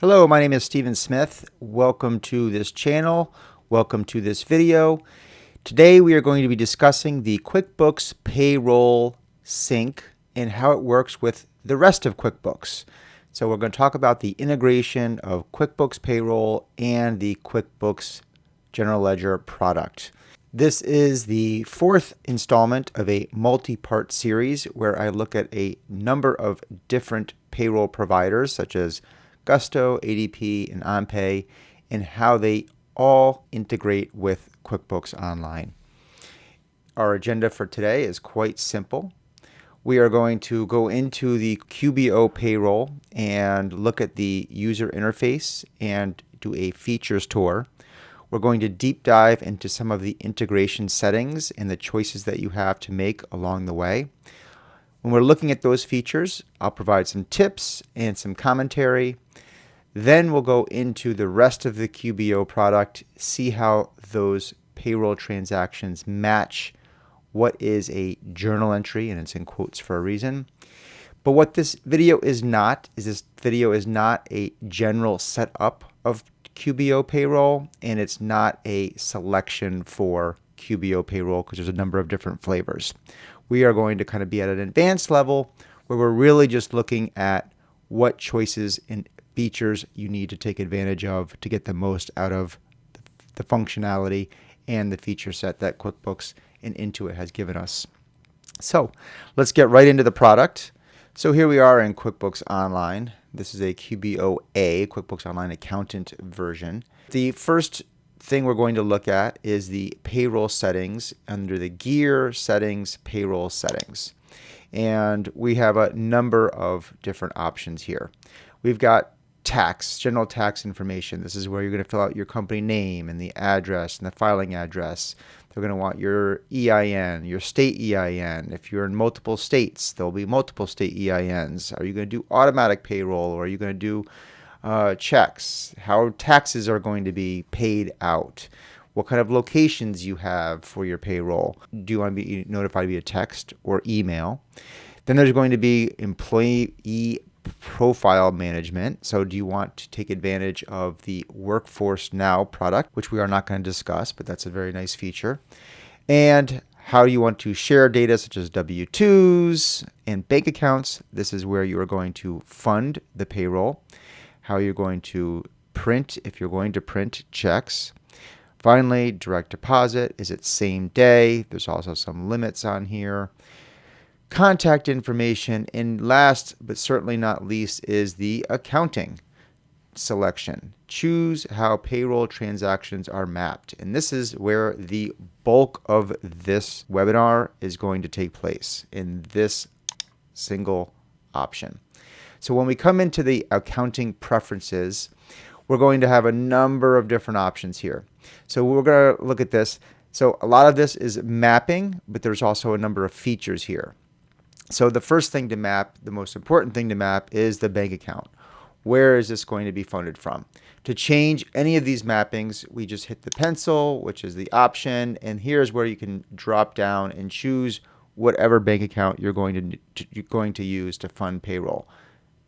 Hello, my name is Stephen Smith. Welcome to this channel. Welcome to this video. Today we are going to be discussing the QuickBooks Payroll sync and how it works with the rest of QuickBooks. So we're going to talk about the integration of QuickBooks Payroll and the QuickBooks General Ledger product. This is the fourth installment of a multi-part series where I look at a number of different payroll providers such as Gusto, ADP, and OnPay, and how they all integrate with QuickBooks Online. Our agenda for today is quite simple. We are going to go into the QBO payroll and look at the user interface and do a features tour. We're going to deep dive into some of the integration settings and the choices that you have to make along the way. When we're looking at those features, I'll provide some tips and some commentary. Then we'll go into the rest of the QBO product, see how those payroll transactions match what is a journal entry, and it's in quotes for a reason. But what this video is not a general setup of QBO payroll, and it's not a selection for QBO payroll because there's a number of different flavors. We are going to kind of be at an advanced level where we're really just looking at what choices and features you need to take advantage of to get the most out of the functionality and the feature set that QuickBooks and Intuit has given us. So let's get right into the product. So here we are in QuickBooks Online. This is a QBOA, QuickBooks Online Accountant version. The first thing we're going to look at is the payroll settings under the gear settings, payroll settings. And we have a number of different options here. We've got tax, general tax information. This is where you're going to fill out your company name and the address and the filing address. They're going to want your EIN, your state EIN. If you're in multiple states, there'll be multiple state EINs. Are you going to do automatic payroll, or are you going to do checks? How taxes are going to be paid out? What kind of locations you have for your payroll? Do you want to be notified via text or email? Then there's going to be employee profile management. So do you want to take advantage of the Workforce Now product, which we are not going to discuss, but that's a very nice feature. And how you want to share data such as W-2s and bank accounts. This is where you are going to fund the payroll. How you're going to print, if you're going to print checks. Finally, direct deposit. Is it same day? There's also some limits on here. Contact information, and last but certainly not least is the accounting selection. Choose how payroll transactions are mapped, and this is where the bulk of this webinar is going to take place, in this single option. So when we come into the accounting preferences, we're going to have a number of different options here. So we're going to look at this. So a lot of this is mapping, but there's also a number of features here. So the first thing to map, the most important thing to map, is the bank account. Where is this going to be funded from? To change any of these mappings, we just hit the pencil, which is the option, and here's where you can drop down and choose whatever bank account you're going to use to fund payroll.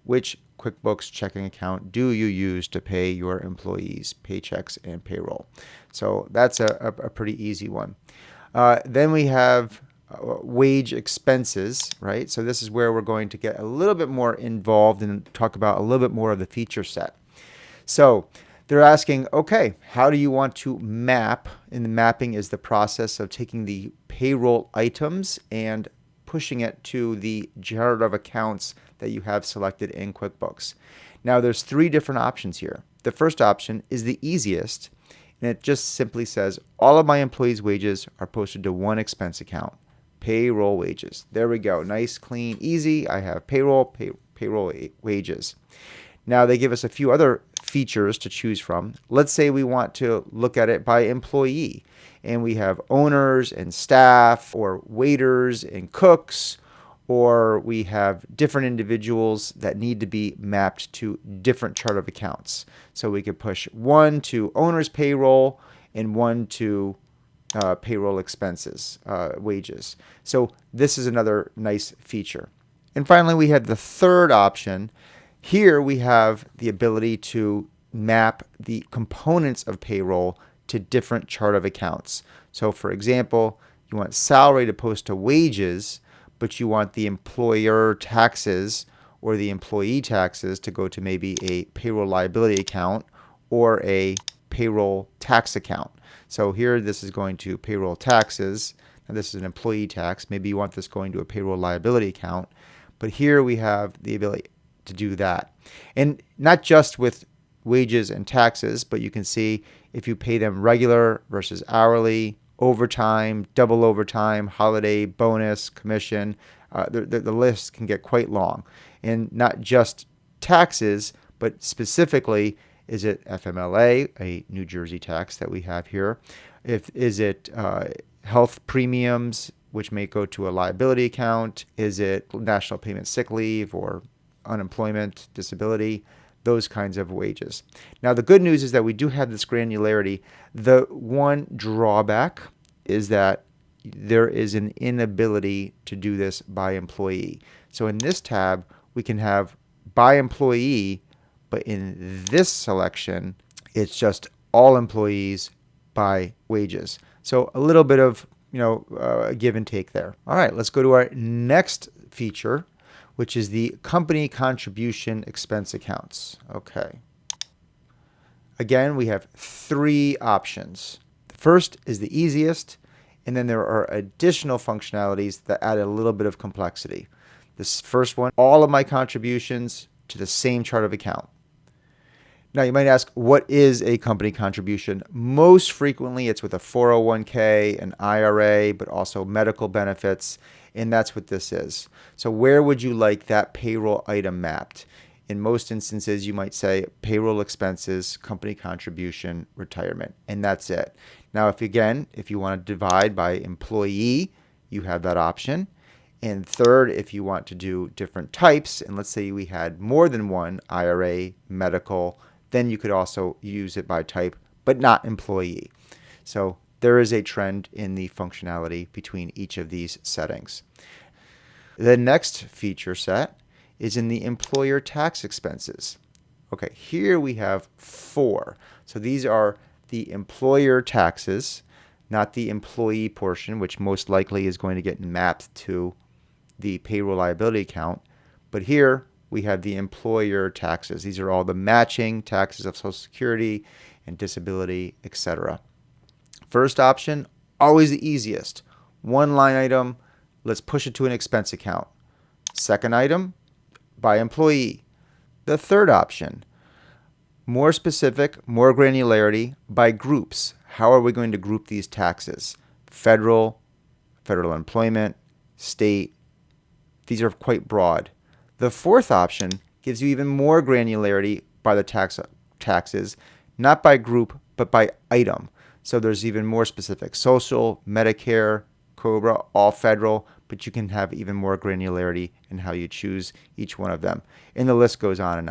Which QuickBooks checking account do you use to pay your employees' paychecks and payroll? So that's a pretty easy one. Then we have wage expenses, right? So this is where we're going to get a little bit more involved and talk about a little bit more of the feature set. So they're asking, okay, how do you want to map? And the mapping is the process of taking the payroll items and pushing it to the generative accounts that you have selected in QuickBooks. Now there's three different options here. The first option is the easiest, and it just simply says all of my employees' wages are posted to one expense account. Payroll wages. There we go. Nice, clean, easy. I have payroll wages. Now they give us a few other features to choose from. Let's say we want to look at it by employee, and we have owners and staff, or waiters and cooks, or we have different individuals that need to be mapped to different chart of accounts. So we could push one to owner's payroll and one to payroll expenses, wages. So this is another nice feature. And finally, we have the third option, Here we have the ability to map the components of payroll to different chart of accounts. So for example, you want salary to post to wages, but you want the employer taxes or the employee taxes to go to maybe a payroll liability account or a payroll tax account. So here this is going to payroll taxes. Now this is an employee tax. Maybe you want this going to a payroll liability account. But here we have the ability to do that. And not just with wages and taxes, but you can see if you pay them regular versus hourly, overtime, double overtime, holiday, bonus, commission. The list can get quite long. And not just taxes, but specifically, is it FMLA, a New Jersey tax that we have here? Is it health premiums, which may go to a liability account? Is it national payment sick leave or unemployment, disability, those kinds of wages? Now, the good news is that we do have this granularity. The one drawback is that there is an inability to do this by employee. So in this tab, we can have by employee, but in this selection, it's just all employees by wages. So a little bit of give and take there. All right, let's go to our next feature, which is the company contribution expense accounts. Okay. Again, we have three options. The first is the easiest, and then there are additional functionalities that add a little bit of complexity. This first one, all of my contributions to the same chart of account. Now, you might ask, what is a company contribution? Most frequently, it's with a 401k, an IRA, but also medical benefits, and that's what this is. So where would you like that payroll item mapped? In most instances, you might say payroll expenses, company contribution, retirement, and that's it. Now, if you want to divide by employee, you have that option. And third, if you want to do different types, and let's say we had more than one IRA, medical, then you could also use it by type, but not employee. So there is a trend in the functionality between each of these settings. The next feature set is in the employer tax expenses. Okay, here we have four. So these are the employer taxes, not the employee portion, which most likely is going to get mapped to the payroll liability account. But here we have the employer taxes. These are all the matching taxes of Social Security and disability, etc. First option, always the easiest. One line item, let's push it to an expense account. Second item, by employee. The third option, more specific, more granularity, by groups. How are we going to group these taxes? Federal employment, state. These are quite broad. The fourth option gives you even more granularity by the taxes, not by group, but by item. So there's even more specific. Social, Medicare, COBRA, all federal, but you can have even more granularity in how you choose each one of them. And the list goes on and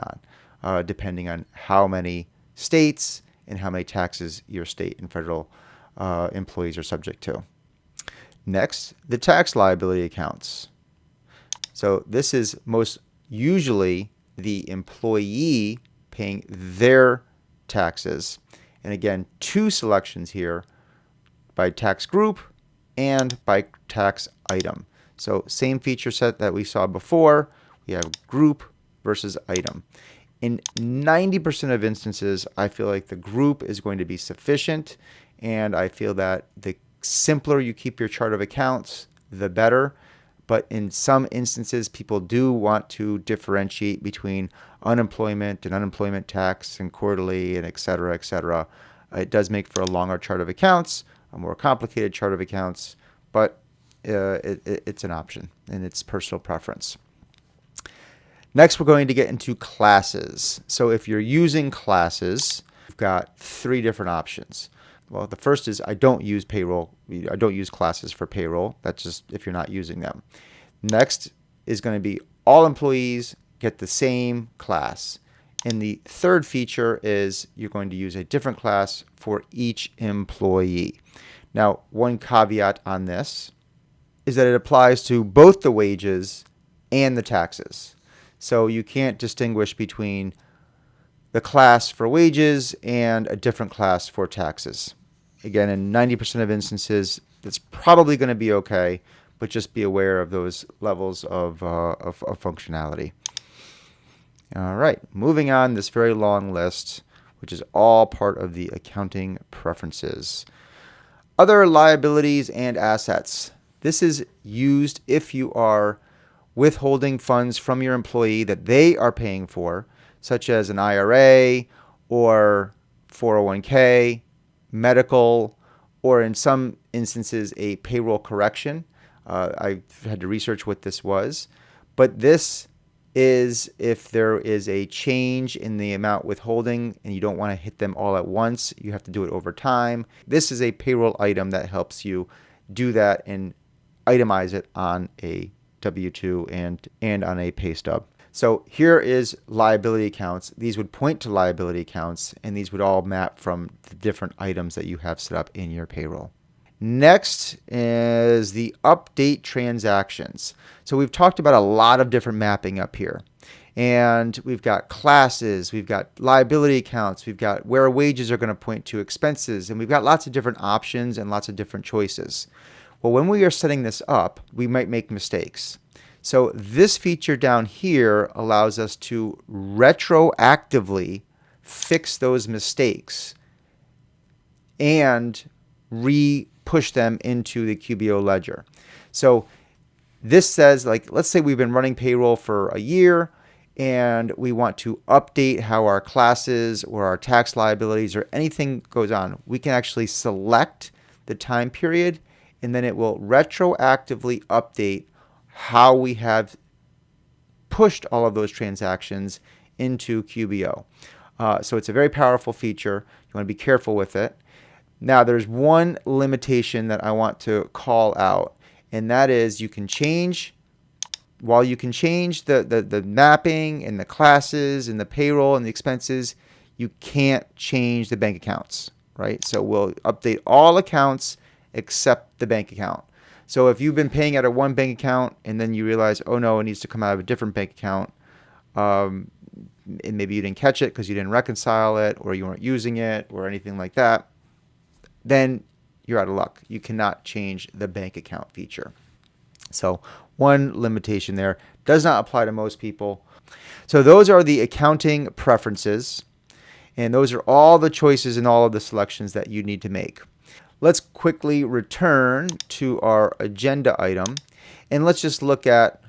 on, depending on how many states and how many taxes your state and federal employees are subject to. Next, the tax liability accounts. So this is most usually the employee paying their taxes. And again, two selections here, by tax group and by tax item. So same feature set that we saw before. We have group versus item. In 90% of instances, I feel like the group is going to be sufficient, and I feel that the simpler you keep your chart of accounts, the better. But in some instances, people do want to differentiate between unemployment and unemployment tax and quarterly and et cetera, et cetera. It does make for a longer chart of accounts, a more complicated chart of accounts, but it's an option and it's personal preference. Next, we're going to get into classes. So if you're using classes, you've got three different options. Well, the first is I don't use payroll. I don't use classes for payroll. That's just if you're not using them. Next is going to be all employees get the same class. And the third feature is you're going to use a different class for each employee. Now, one caveat on this is that it applies to both the wages and the taxes. So you can't distinguish between the class for wages and a different class for taxes. Again, in 90% of instances, that's probably going to be okay, but just be aware of those levels of functionality. All right, moving on this very long list, which is all part of the accounting preferences. Other liabilities and assets. This is used if you are withholding funds from your employee that they are paying for, such as an IRA or 401k, medical, or in some instances, a payroll correction. I've had to research what this was, but this is if there is a change in the amount withholding and you don't want to hit them all at once. You have to do it over time. This is a payroll item that helps you do that and itemize it on a W-2 and on a pay stub. So here is liability accounts. These would point to liability accounts, and these would all map from the different items that you have set up in your payroll. Next is the update transactions. So we've talked about a lot of different mapping up here. And we've got classes, we've got liability accounts, we've got where wages are going to point to expenses, and we've got lots of different options and lots of different choices. Well, when we are setting this up, we might make mistakes. So this feature down here allows us to retroactively fix those mistakes and push them into the QBO ledger. So this says, like, let's say we've been running payroll for a year and we want to update how our classes or our tax liabilities or anything goes on. We can actually select the time period, and then it will retroactively update how we have pushed all of those transactions into QBO. So it's a very powerful feature. You want to be careful with it. Now, there's one limitation that I want to call out, and that is you can change the mapping and the classes and the payroll and the expenses, you can't change the bank accounts, right? So we'll update all accounts except the bank account. So if you've been paying out of one bank account and then you realize, oh no, it needs to come out of a different bank account, and maybe you didn't catch it because you didn't reconcile it or you weren't using it or anything like that, then you're out of luck. You cannot change the bank account feature. So one limitation there. Does not apply to most people. So those are the accounting preferences, and those are all the choices and all of the selections that you need to make. Let's quickly return to our agenda item, and let's just look at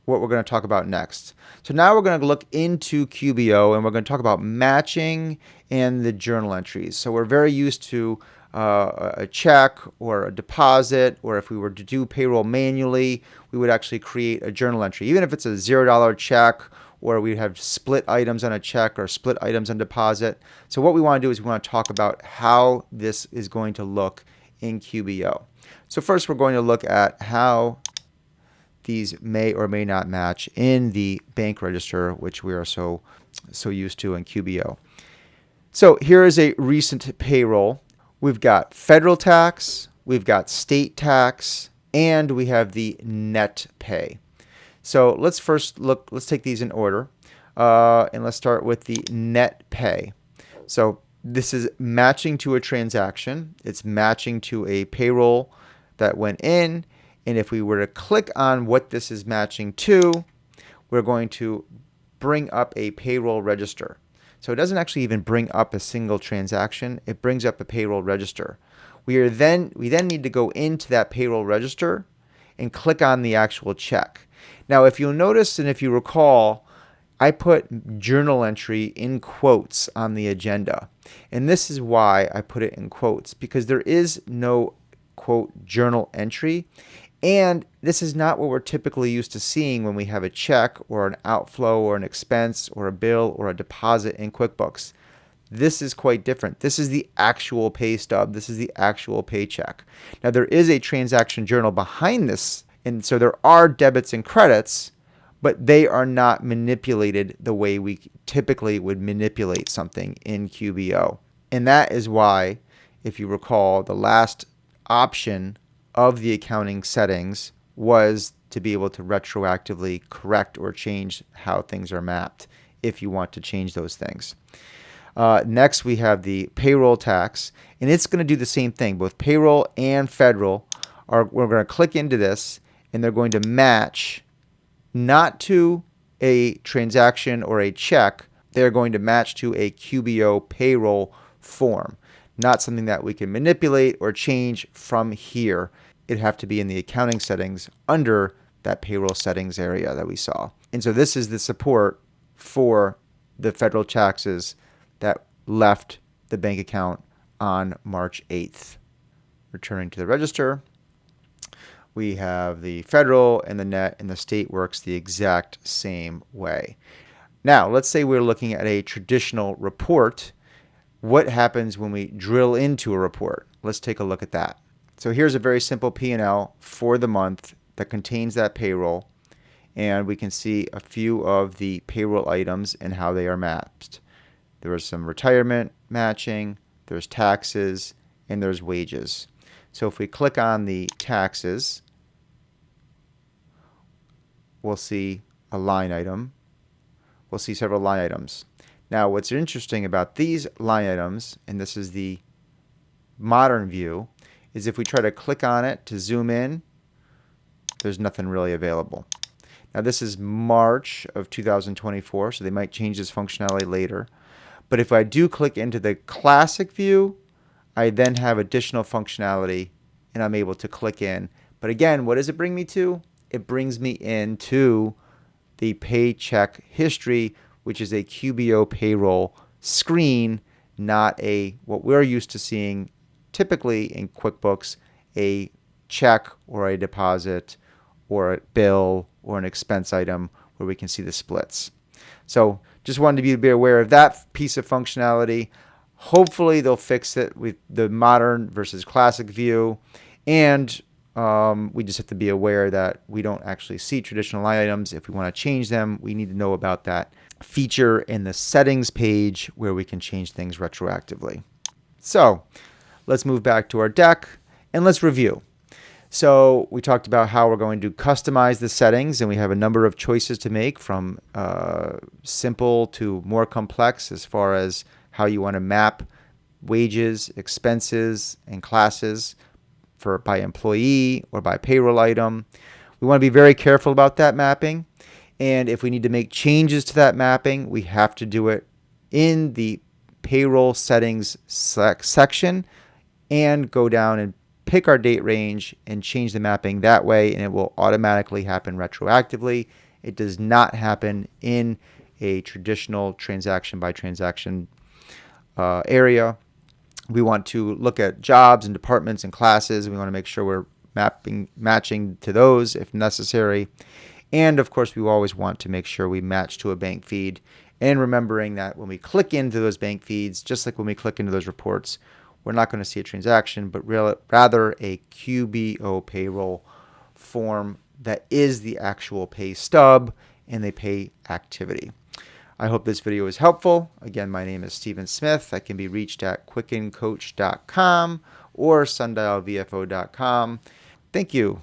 what we're going to talk about next. So now we're going to look into QBO, and we're going to talk about matching and the journal entries. So we're very used to a check or a deposit, or if we were to do payroll manually, we would actually create a journal entry. Even if it's a $0 check, or we have split items on a check or split items on deposit. So what we want to do is we want to talk about how this is going to look in QBO. So first we're going to look at how these may or may not match in the bank register, which we are so used to in QBO. So here is a recent payroll. We've got federal tax, we've got state tax, and we have the net pay. So let's take these in order, and let's start with the net pay. So this is matching to a transaction. It's matching to a payroll that went in. And if we were to click on what this is matching to, we're going to bring up a payroll register. So it doesn't actually even bring up a single transaction. It brings up a payroll register. We then need to go into that payroll register and click on the actual check. Now, if you'll notice and if you recall, I put journal entry in quotes on the agenda. And this is why I put it in quotes, because there is no quote journal entry. And this is not what we're typically used to seeing when we have a check or an outflow or an expense or a bill or a deposit in QuickBooks. This is quite different. This is the actual pay stub. This is the actual paycheck. Now, there is a transaction journal behind this, and so there are debits and credits, but they are not manipulated the way we typically would manipulate something in QBO. And that is why, if you recall, the last option of the accounting settings was to be able to retroactively correct or change how things are mapped if you want to change those things. Next, we have the payroll tax, and it's going to do the same thing. Both payroll and federal we're going to click into this, and they're going to match not to a transaction or a check. They're going to match to a QBO payroll form, not something that we can manipulate or change from here. It'd have to be in the accounting settings under that payroll settings area that we saw. And so this is the support for the federal taxes that left the bank account on March 8th. Returning to the register, we have the federal and the net, and the state works the exact same way. Now, let's say we're looking at a traditional report. What happens when we drill into a report? Let's take a look at that. So here's a very simple P&L for the month that contains that payroll, and we can see a few of the payroll items and how they are mapped. There was some retirement matching, there's taxes, and there's wages. So if we click on the taxes, we'll see a line item. We'll see several line items. Now, what's interesting about these line items, and this is the modern view, is if we try to click on it to zoom in, there's nothing really available. Now, this is March of 2024, so they might change this functionality later. But if I do click into the classic view, I then have additional functionality, and I'm able to click in. But again, what does it bring me to? It brings me into the paycheck history, which is a QBO payroll screen, not what we're used to seeing typically in QuickBooks, a check or a deposit or a bill or an expense item where we can see the splits. So just wanted to be aware of that piece of functionality. Hopefully they'll fix it with the modern versus classic view, and we just have to be aware that we don't actually see traditional line items. If we want to change them, we need to know about that feature in the settings page where we can change things retroactively. So let's move back to our deck and let's review. So we talked about how we're going to customize the settings, and we have a number of choices to make, from simple to more complex as far as how you want to map wages, expenses, and classes by employee or by payroll item. We want to be very careful about that mapping, and if we need to make changes to that mapping, we have to do it in the payroll settings section and go down and pick our date range and change the mapping that way, and it will automatically happen retroactively. It does not happen in a traditional transaction by transaction area. We want to look at jobs and departments and classes. We want to make sure we're matching to those if necessary. And of course, we always want to make sure we match to a bank feed, and remembering that when we click into those bank feeds, just like when we click into those reports, we're not going to see a transaction, but rather a QBO payroll form that is the actual pay stub and the pay activity. I hope this video is helpful. Again, my name is Stephen Smith. I can be reached at quickencoach.com or sundialvfo.com. Thank you.